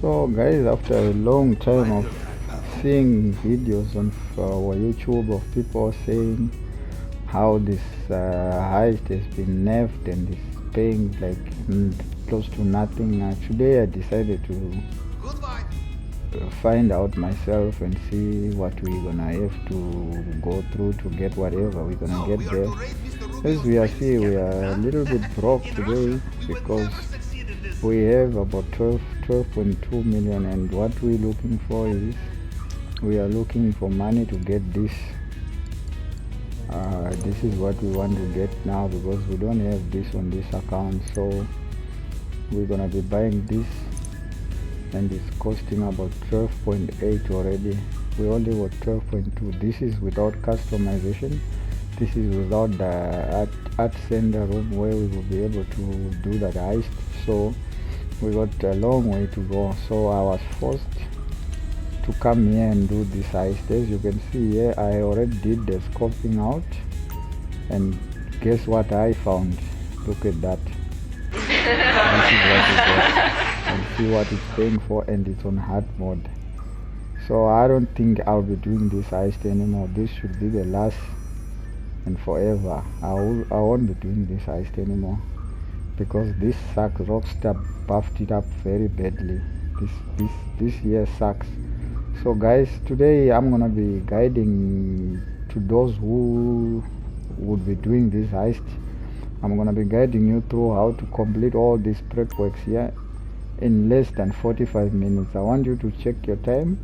So guys, after a long time of seeing videos on our YouTube of people saying how this heist has been nerfed and is paying like close to nothing, today I decided to find out myself and see what we're gonna have to go through to get whatever we're gonna get there. As we are a little bit broke today because we have about 12.2 million, and what we're looking for is we are looking for money to get this. This is what we want to get now because we don't have this on this account, so we're gonna be buying this, and it's costing about 12.8 already. We only got 12.2. This is without customization. This is without the art center room where we will be able to do that heist. So we got a long way to go. So I was forced to come here and do this heist. As you can see here, I already did the scoping out, and guess what I found? Look at that. This is what we got. And see what it's paying for, and it's on hard mode. So I don't think I'll be doing this heist anymore. This should be the last and forever. I won't be doing this heist anymore because this sucks. Rockstar buffed it up very badly. This year sucks. So guys, today I'm gonna be guiding to those who would be doing this heist. I'm gonna be guiding you through how to complete all these prep works here in less than 45 minutes. I want you to check your time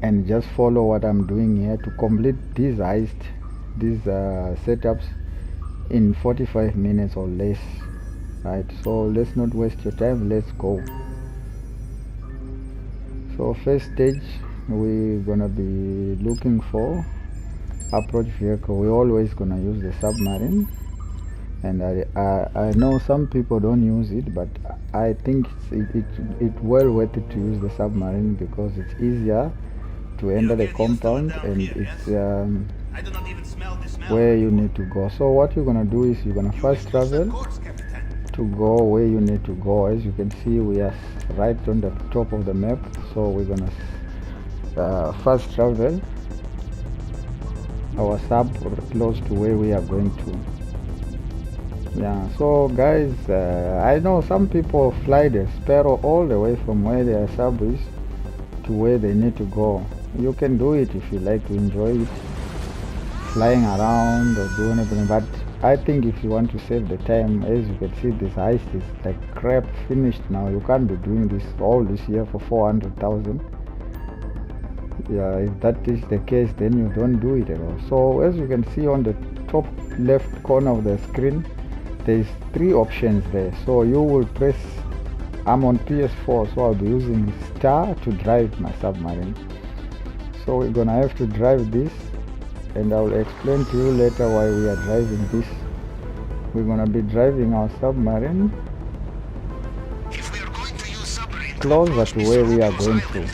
and just follow what I'm doing here to complete this heist, these setups in 45 minutes or less. Right, so let's not waste your time, let's go. So first stage, we're gonna be looking for approach vehicle. We're always gonna use the submarine, and I know some people don't use it, but I think it's well worth it to use the submarine because it's easier to enter the compound, and it's where you need to go. So what you're gonna do is you're gonna fast travel to go where you need to go. As you can see, we are right on the top of the map, so we're gonna fast travel our sub close to where we are going to. Yeah, so guys, I know some people fly the Sparrow all the way from where their sub is to where they need to go. You can do it if you like to enjoy it, flying around or doing anything, but I think if you want to save the time, as you can see, this heist is like crap finished now. You can't be doing this all this year for 400,000. Yeah, if that is the case, then you don't do it at all. So as you can see on the top left corner of the screen, there's 3 options there. So you will press, I'm on PS4, so I'll be using star to drive my submarine. So we're gonna have to drive this, and I will explain to you later why we are driving this. We're gonna be driving our submarine closer to where we are going to,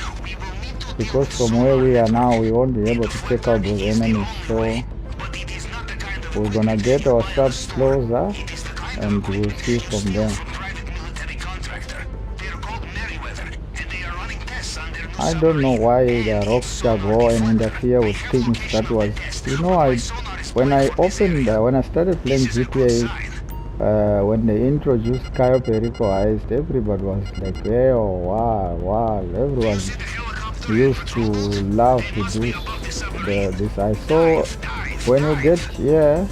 because from where we are now we won't be able to take out those enemies. So we're gonna get our subs closer and we'll see from there. I don't know why the Rockstar go and interfere with things that was, when I started playing GTA, when they introduced Cayo Perico Heist, everybody was like, hey, oh, wow, everyone used to love to do this heist. So when you get here,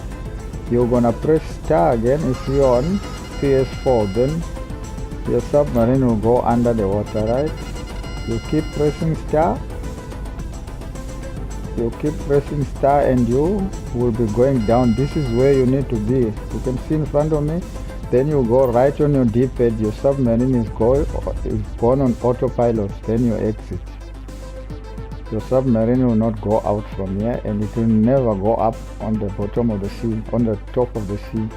you're gonna press star again. If you're on PS4, then your submarine will go under the water, right? You keep pressing star, and you will be going down. This is where you need to be. You can see in front of me. Then you go right on your D-pad. Your submarine is gone on autopilot. Then you exit. Your submarine will not go out from here, and it will never go up on the bottom of the sea, on the top of the sea.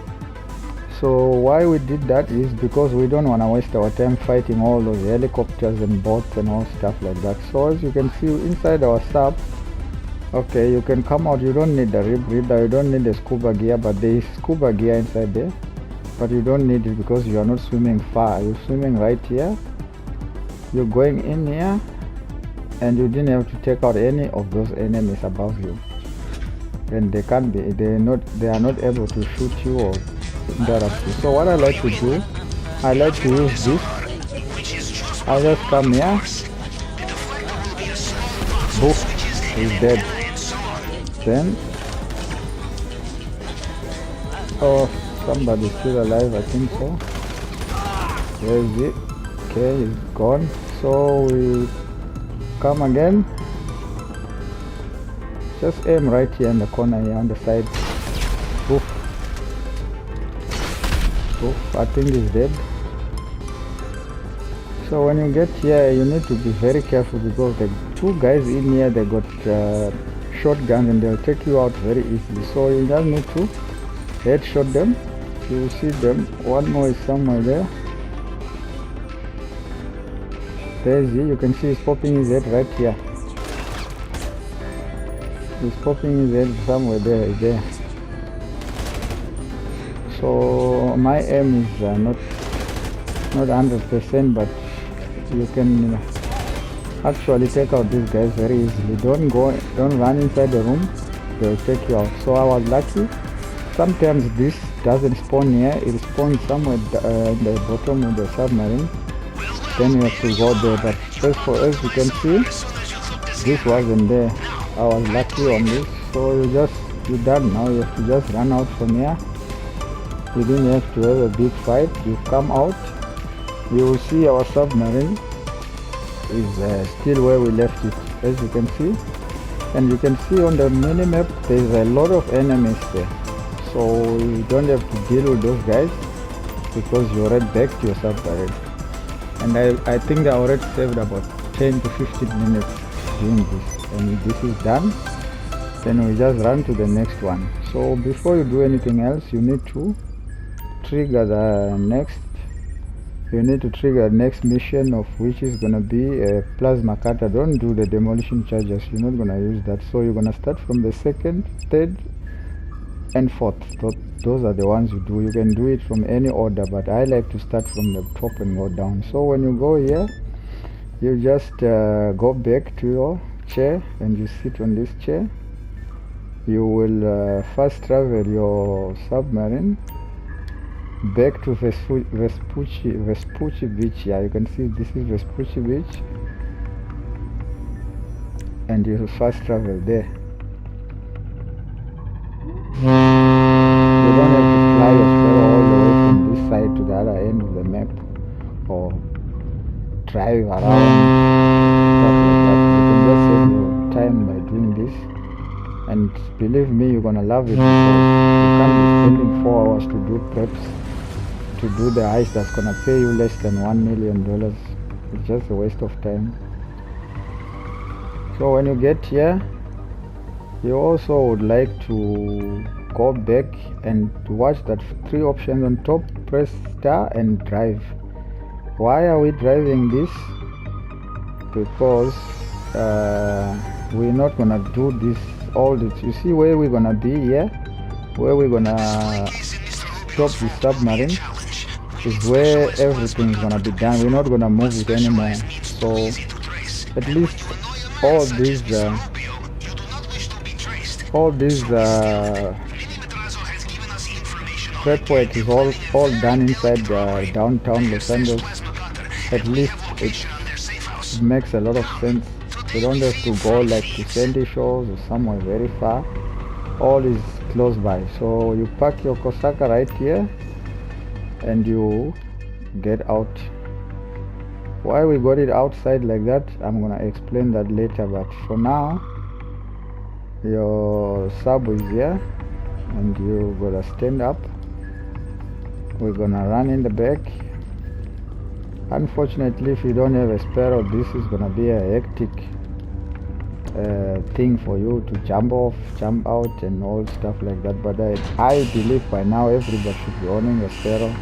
So why we did that is because we don't want to waste our time fighting all those helicopters and boats and all stuff like that. So as you can see inside our sub, okay, you can come out. You don't need the rebreather, you don't need the scuba gear, but there is scuba gear inside there, but you don't need it because you are not swimming far. You're swimming right here, you're going in here and you didn't have to take out any of those enemies above you, and they can't be, they are not able to shoot you or interrupt you. So what I like to do, I like to use this. I just come here, boom, he's dead. Then oh, somebody's still alive, I think so. Where is it? Okay, he's gone. So we come again. Just aim right here in the corner here on the side. Poof. Poof. I think he's dead. So when you get here, you need to be very careful because the two guys in here, they got shotguns and they'll take you out very easily. So you just need to headshot them. You will see them. One more is somewhere there. There's he. You can see he's popping his head right here. He's popping his head somewhere there. So my aim is not 100%, but you can actually take out these guys very easily. Don't run inside the room. They'll take you out. So I was lucky. Sometimes this doesn't spawn here. It spawns somewhere in the bottom of the submarine. Then you have to go there. But as you can see, this wasn't there. I was lucky on this. So you're done now. You have to just run out from here. You didn't have to have a big fight. You come out. You will see our submarine is still where we left it, as you can see. And you can see on the minimap there's a lot of enemies there. So you don't have to deal with those guys because you're right back to your submarine. And I think I already saved about 10 to 15 minutes doing this. And this is done. Then we just run to the next one. So before you do anything else, you need to trigger the next mission, of which is gonna be a plasma cutter. Don't do the demolition charges, you're not gonna use that. So you're gonna start from the second, third and fourth. Those are the ones you do. You can do it from any order, but I like to start from the top and go down. So when you go here, you just go back to your chair and you sit on this chair. You will fast travel your submarine back to Vespucci Beach. Yeah, you can see this is Vespucci Beach, and you will fast travel there. You don't have to fly your sparrow all the way from this side to the other end of the map or drive around, stuff like that. You can just save your time by doing this, and believe me, you're gonna love it because you can't be spending 4 hours to do preps to do the heist that's gonna pay you less than $1 million. It's just a waste of time. So when you get here, you also would like to go back and watch that 3 options on top, press star and drive. Why are we driving this? Because we're not gonna do this all this. You see where we're gonna be here, where we're gonna stop the submarine is where everything is gonna be done. We're not gonna move it anymore. So at least all these prep work is all done inside downtown Los Angeles. At least it makes a lot of sense. You don't have to go like to Sandy Shores or somewhere very far. All is close by. So you park your Kosaka right here and you get out. Why we got it outside like that, I'm gonna explain that later, but for now your sub is here and you gotta stand up. We're gonna run in the back. Unfortunately, if you don't have a sparrow, this is gonna be a hectic thing for you to jump off, jump out and all stuff like that, but I believe by now everybody should be owning a sparrow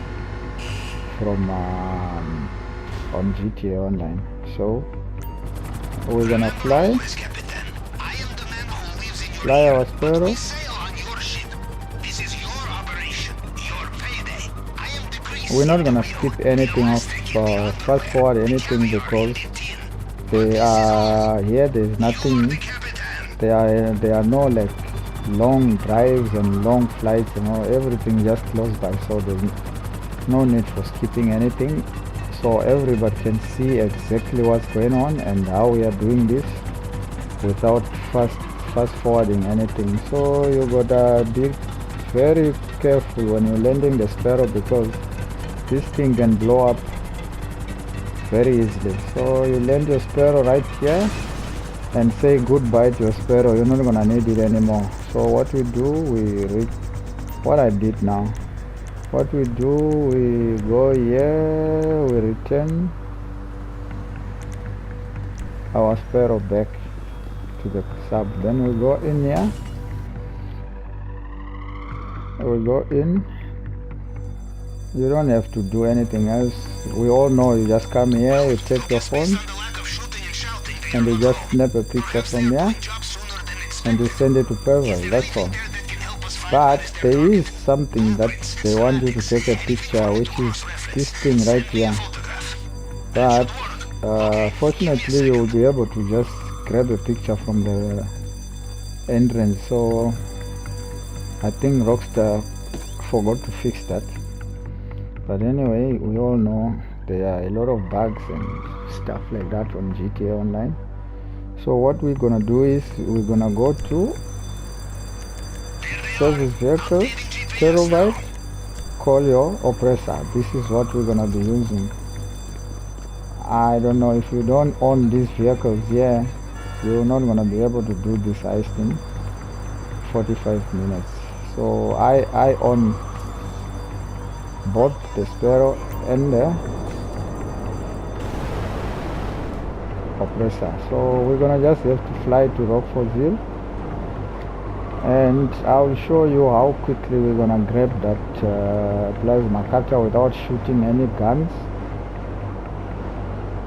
from on GTA Online. So we're gonna fly our sparrow. We're not gonna skip anything off. fast forward anything because they are here. There's nothing. There are no like long drives and long flights. Everything just close by. So there's no need for skipping anything. So everybody can see exactly what's going on and how we are doing this without fast forwarding anything. So you gotta be very careful when you're landing the sparrow because this thing can blow up very easily. So you land your sparrow right here and say goodbye to your sparrow. You're not gonna need it anymore. So what we do, what I did now, what we do, we go here, we return our sparrow back to the sub. Then we go in here, we go in. You don't have to do anything else. We all know you just come here, you take your phone and you just snap a picture from here and you send it to Pervel, that's all. But there is something that they want you to take a picture, which is this thing right here. But fortunately you will be able to just grab a picture from the entrance. So I think Rockstar forgot to fix that. But anyway, we all know there are a lot of bugs and stuff like that on GTA Online. So what we're gonna do is we're gonna go to service vehicle, terabyte, call your oppressor. This is what we're gonna be using. I don't know, if you don't own these vehicles here, you're not gonna be able to do this heist in 45 minutes. So I own both the sparrow and the oppressor. So we're gonna just have to fly to Rockfordville and I'll show you how quickly we're gonna grab that plasma cutter without shooting any guns.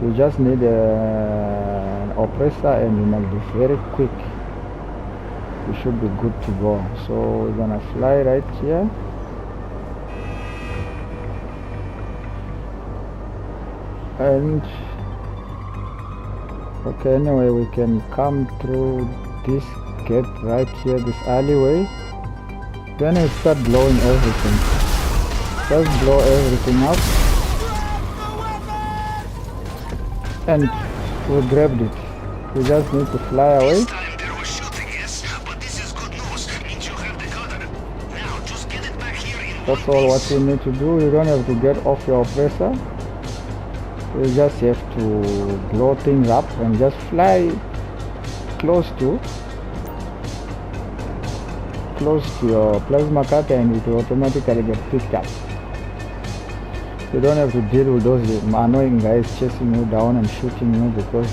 You just need an oppressor and you must be very quick. You should be good to go. So we're gonna fly right here. And okay, anyway, we can come through this gate right here, this alleyway. Then we start blowing everything. Just blow everything up. And we grabbed it. We just need to fly away. That's all what you need to do. You don't have to get off your oppressor. You just have to blow things up and just fly close to your plasma cutter and it will automatically get picked up. You don't have to deal with those annoying guys chasing you down and shooting you because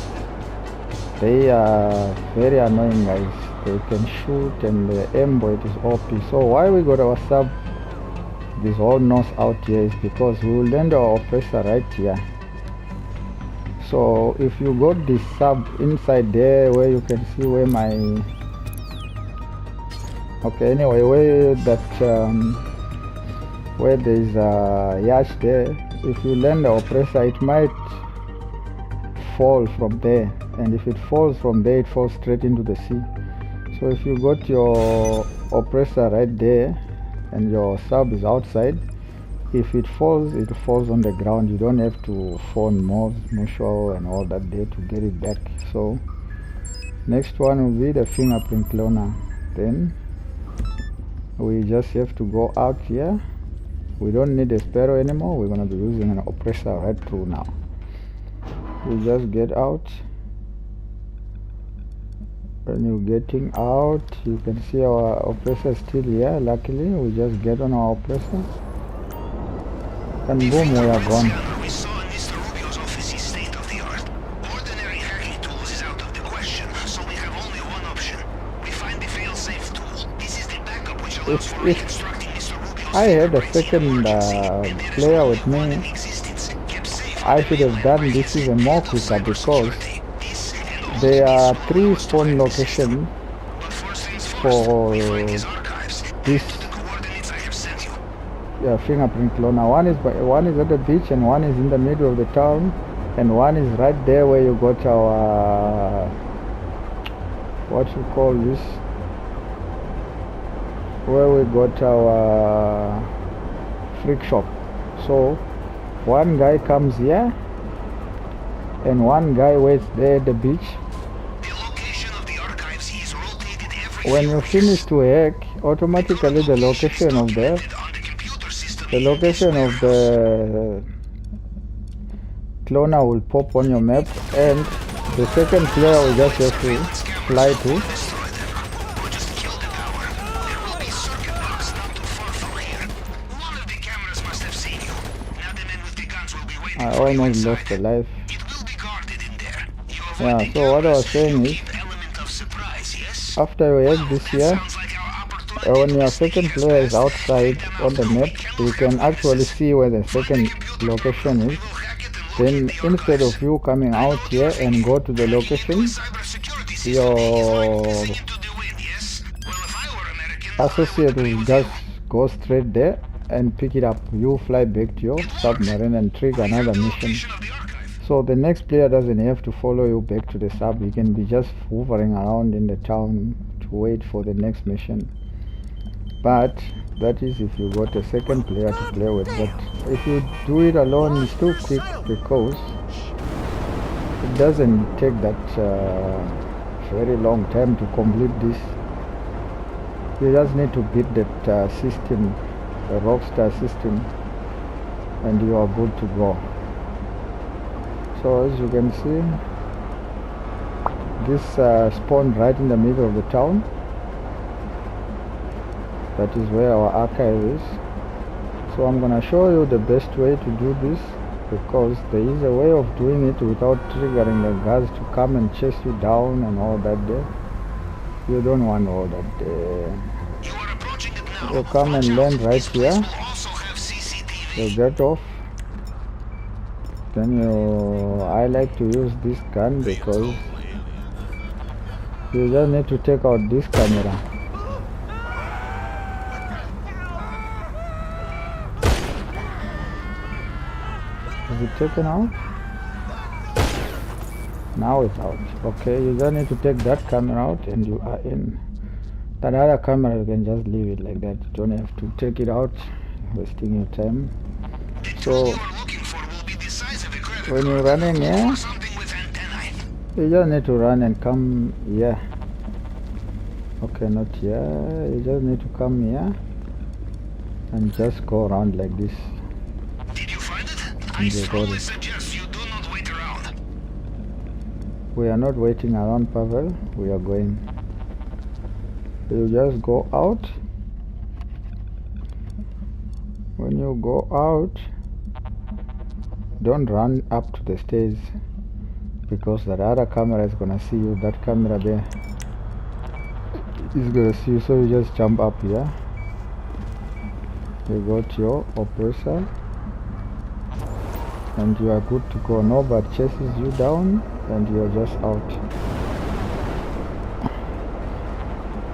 they are very annoying guys. They can shoot and the aim weight is OP. So why we got our sub this whole north out here is because we will land our oppressor right here. So if you got this sub inside there where you can see where my where there's a yacht there, if you land the oppressor it might fall from there, and if it falls from there it falls straight into the sea. So if you got your oppressor right there and your sub is outside, if it falls on the ground. You don't have to phone Musho and all that there to get it back. So next one will be the fingerprint cloner. Then we just have to go out here. We don't need a sparrow anymore. We're gonna be using an oppressor right through now. We just get out. When you're getting out, you can see our oppressor still here. Luckily, we just get on our oppressor. And boom, we are gone. If I had a second player with me, I should have done this even more quicker because there are 3 spawn locations for this fingerprint cloner. One is at the beach and one is in the middle of the town, and one is right there where you got our what you call this, where we got our freak shop. So one guy comes here and one guy waits there at the beach. When you finish to hack, automatically the location of the cloner will pop on your map, and the second player will just have to fly to. I almost lost a life. Yeah, so what I was saying is, after you hack this here, when your second player is outside on the map, you can actually see where the second location is. Then instead of you coming out here and go to the location, your associate will just go straight there and pick it up. You fly back to your submarine and trigger another mission. So the next player doesn't have to follow you back to the sub. You can be just hovering around in the town to wait for the next mission. But that is if you got a second player to play with. But if you do it alone, it's too quick because it doesn't take that very long time to complete this. You just need to beat that system, the Rockstar system, and you are good to go. So as you can see, this spawned right in the middle of the town. That is where our archive is. So I'm gonna show you the best way to do this, because there is a way of doing it without triggering the guards to come and chase you down and all that there. You don't want all that there. You come and land right here. You get off. Then I like to use this gun because you just need to take out this camera. Is it taken out? Now it's out. Okay, you just need to take that camera out and you are in. That other camera you can just leave it like that. You don't have to take it out, wasting your time. So when you're running here, you just need to run and come here. Okay, not here. You just need to come here and just go around like this. Did you find it? I strongly suggest you do not wait around. We are not waiting around, Pavel. We are going. You just go out. When you go out, don't run up to the stairs, because that other camera is gonna see you. That camera there is gonna see you, so you just jump up here. You go to your oppressor and you are good to go. Nobody chases you down and you are just out.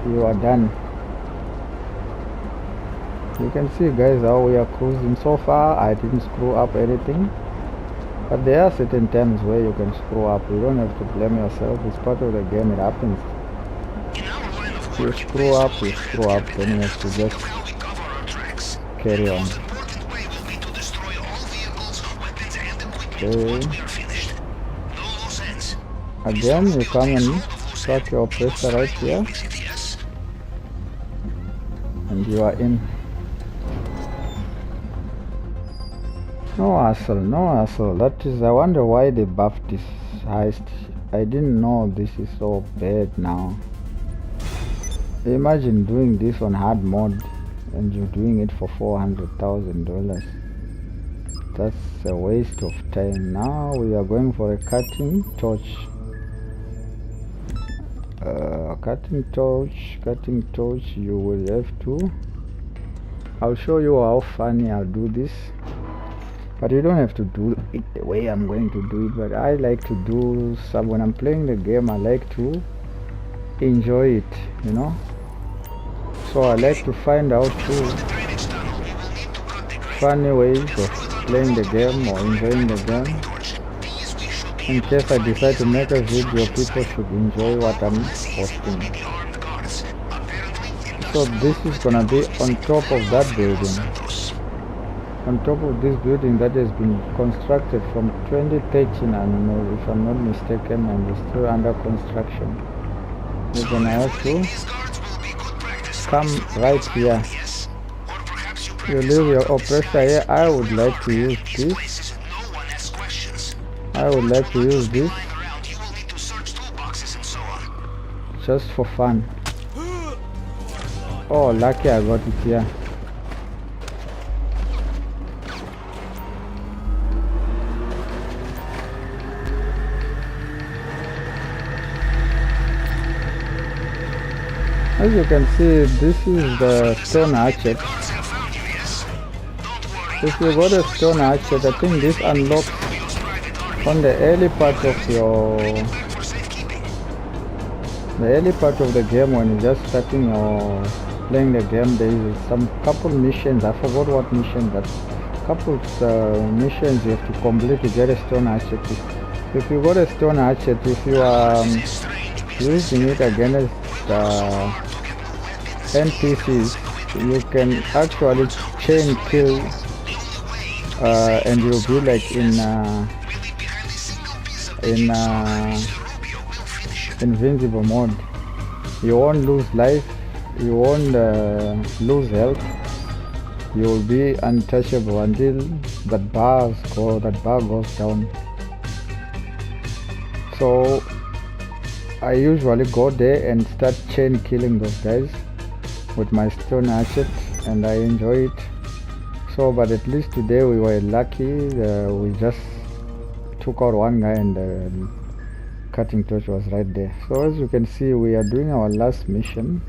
You are done. You can see, guys, how we are cruising. So far I didn't screw up anything, but there are certain times where you can screw up. You don't have to blame yourself. It's part of the game. It happens. You screw up, then you have to just carry on. Okay. Again, you come and start your oppressor right here, and you are in. No hassle, no hassle. That is, I wonder why they buffed this heist. I didn't know this is so bad now. Imagine doing this on hard mode and you're doing it for $400,000. That's a waste of time. Now we are going for a cutting torch. Cutting torch, you will have to, I'll show you how funny I'll do this, but you don't have to do it the way I'm going to do it. But I like to do some, when I'm playing the game, I like to enjoy it, you know. So I like to find out too funny ways of playing the game or enjoying the game. In case I decide to make a video, people should enjoy what I'm posting. So this is gonna be on top of that building. On top of this building that has been constructed from 2013, and if I'm not mistaken, and is still under construction. We're gonna have to come right here. You leave your oppressor here. I would like to use this. I would like to use this just for fun. Oh, lucky I got it here. As you can see, this is the stone hatchet. If you got a stone hatchet, I think this unlocks on the early part of the game when you're just starting or playing the game. There is some couple missions. I forgot what mission, but couple missions you have to complete to get a stone hatchet. If you got a stone hatchet, if you are using it against NPCs, you can actually chain kill, and you'll be like in invincible mode. You won't lose life, you won't lose health. You will be untouchable until that bar goes down. So I usually go there and start chain killing those guys with my stone hatchet, and I enjoy it. So, but at least today we were lucky. We just took out one guy, and the cutting torch was right there. So as you can see, we are doing our last mission,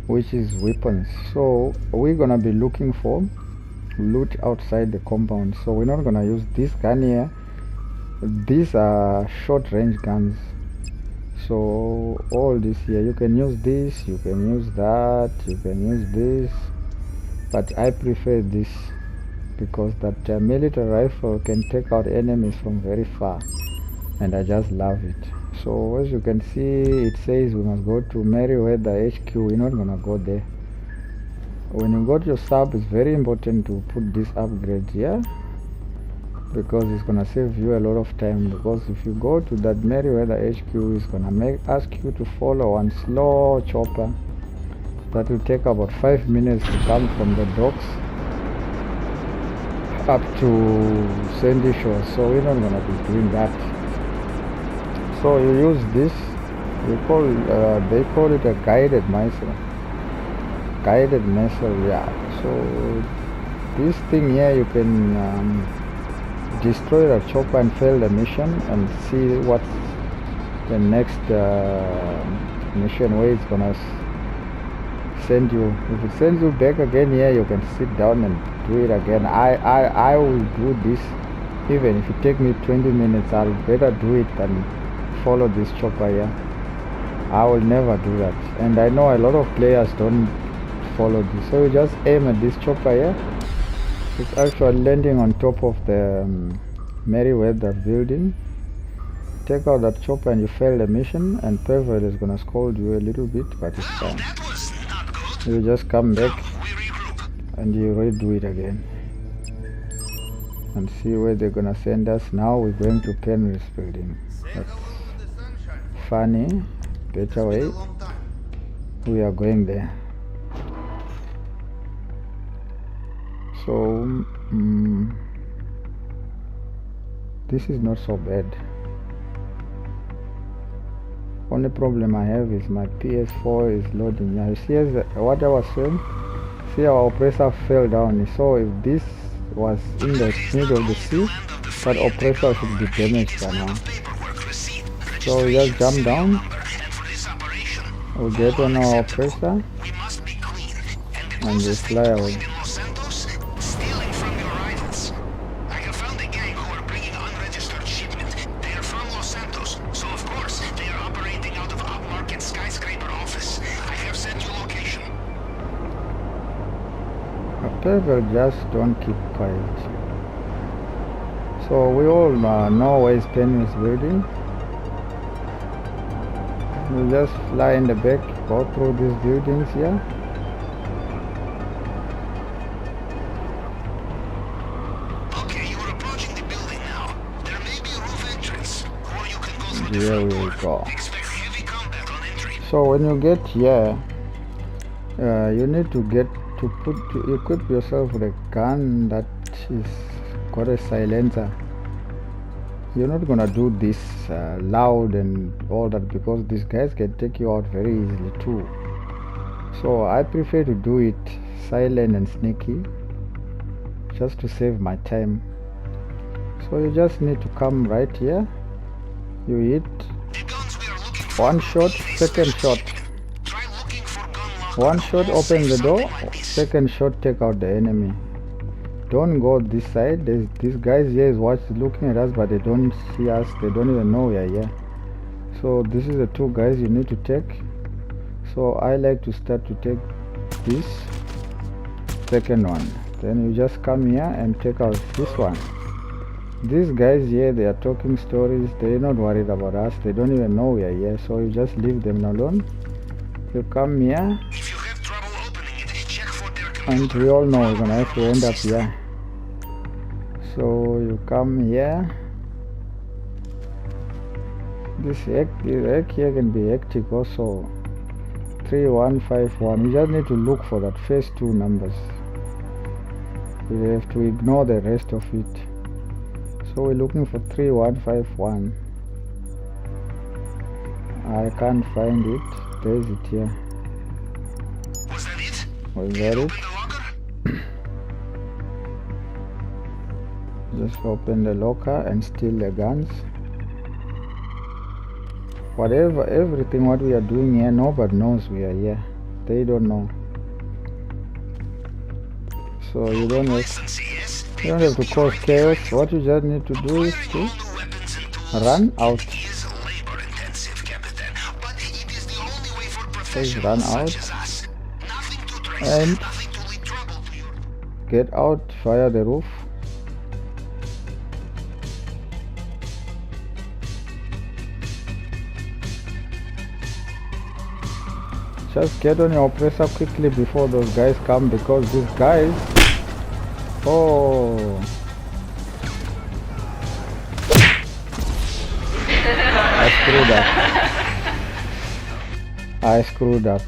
which is weapons. So we're gonna be looking for loot outside the compound. So we're not gonna use this gun here. These are short range guns. So all this here, you can use this, you can use that, you can use this, but I prefer this because that military rifle can take out enemies from very far, and I just love it. So as you can see, it says we must go to Merryweather HQ. We're not gonna go there. When you got your sub, it's very important to put this upgrade here, because it's gonna save you a lot of time. Because if you go to that Merryweather HQ, it's gonna ask you to follow one slow chopper that will take about 5 minutes to come from the docks up to Sandy Shore. So we're not gonna be doing that. So you use this, they call it a guided missile. Yeah. So this thing here, you can destroy the chopper and fail the mission, and see what's the next mission where it's gonna send you. If it sends you back again here, you can sit down and do it again. I will do this even if it take me 20 minutes. I'll better do it than follow this chopper here. I will never do that, and I know a lot of players don't follow this. So you just aim at this chopper here. It's actually landing on top of the Merryweather building. Take out that chopper and you fail the mission, and Pervert is gonna scold you a little bit, but it's fine. You just come back and you redo it again and see where they're gonna send us. Now we're going to Penry's building. That's funny. Better way. We are going there. So this is not so bad. Only problem I have is my PS4 is loading. Now you see, what I was saying, see our oppressor fell down. So if this was in the middle of the sea, that oppressor should be damaged by now. So we just jump down, we get on our oppressor, and we fly away. People just don't keep quiet. So we all know where Penny's building. You just fly in the back, go through these buildings here. Okay, you are approaching the building now. There may be a roof entrance, or you can go through the Here front we door. go. Expect heavy combat on entry. So when you get here, you need to equip yourself with a gun that is got a silencer. You're not gonna do this loud and all that because these guys can take you out very easily too. So I prefer to do it silent and sneaky just to save my time. So you just need to come right here. You hit The guns we are looking for one shot, need a second special shot. equipment. Try looking for gun lock One on shot all open the safes, door, something like this. second shot take out the enemy. Don't go this side. These guys here is looking at us, but they don't see us. They don't even know we are here. So this is the two guys you need to take. So I like to start to take this second one. Then you just come here and take out this one. These guys here, they are talking stories. They're not worried about us. They don't even know we are here. So you just leave them alone. You come here. If you have trouble opening it, check for their And computer. we all know we're gonna have to end up here. So you come here. This heck here can be hectic also. 3151. You just need to look for that first two numbers. You have to ignore the rest of it. So we're looking for 3151. I can't find it. There is it here. Was that it? Was Did that you it? open the locker? Just open the locker and steal the guns. Everything what we are doing here, nobody knows we are here. They don't know. So you don't License, yes. You don't have to cause chaos. What you just need to do is to Acquiring all new weapons and tools run out. is labor-intensive, Captain, but it is the only way for Please run professionals out such as us. Nothing to trace, and nothing to lead trouble to you. get out via the roof. Just get on your oppressor quickly before those guys come, because these guys, oh, I screwed up.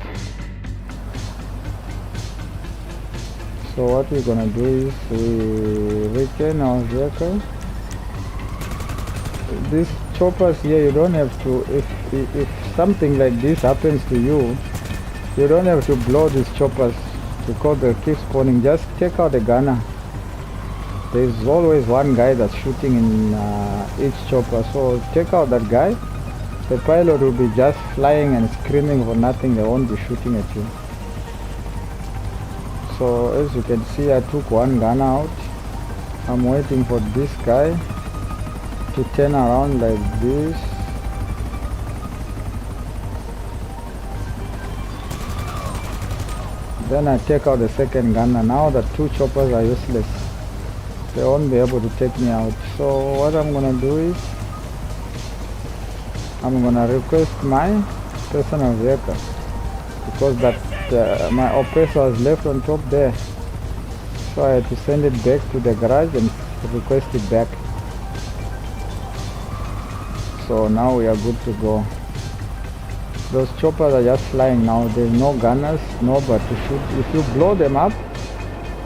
So what we're gonna do is we return our vehicle. These choppers here, you don't have to, if something like this happens to you, you don't have to blow these choppers because they keep spawning. Just take out the gunner. There's always one guy that's shooting in each chopper, so take out that guy. The pilot will be just flying and screaming for nothing. They won't be shooting at you. So as you can see, I took one gunner out. I'm waiting for this guy to turn around like this. Then I take out the second gunner. Now the two choppers are useless. They won't be able to take me out. So what I'm gonna do is I'm gonna request my personal vehicle, because that my oppressor was left on top there. So I had to send it back to the garage and request it back. So now we are good to go. Those choppers are just flying now. There's no gunners, nobody to shoot. If you blow them up,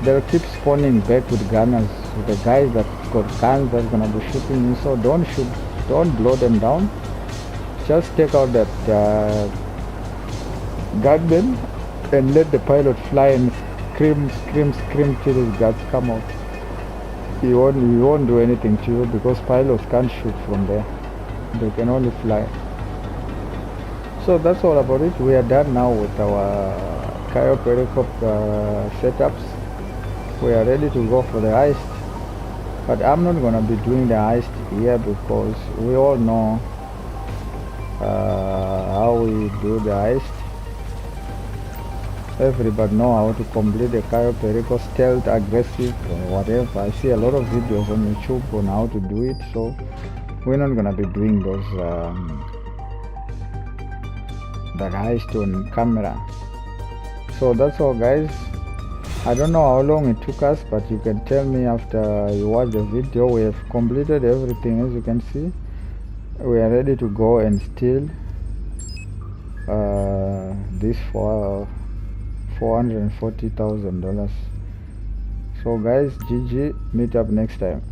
they'll keep spawning back with gunners. The guys that got guns that's gonna be shooting you. So don't shoot, don't blow them down. Just take out that gunman and let the pilot fly and scream till his guns come out. He won't do anything to you because pilots can't shoot from there. They can only fly. So that's all about it. We are done now with our Cayo Perico setups. We are ready to go for the heist. But I'm not going to be doing the heist here because we all know how we do the heist. everybody know how to complete the Cayo Perico stealth, aggressive, or whatever. I see a lot of videos on YouTube on how to do it, so we're not gonna be doing those that heist on camera. So that's all, guys. I don't know how long it took us, but you can tell me after you watch the video. We have completed everything. As you can see, we are ready to go and steal this for $440,000. So guys, GG, meet up next time.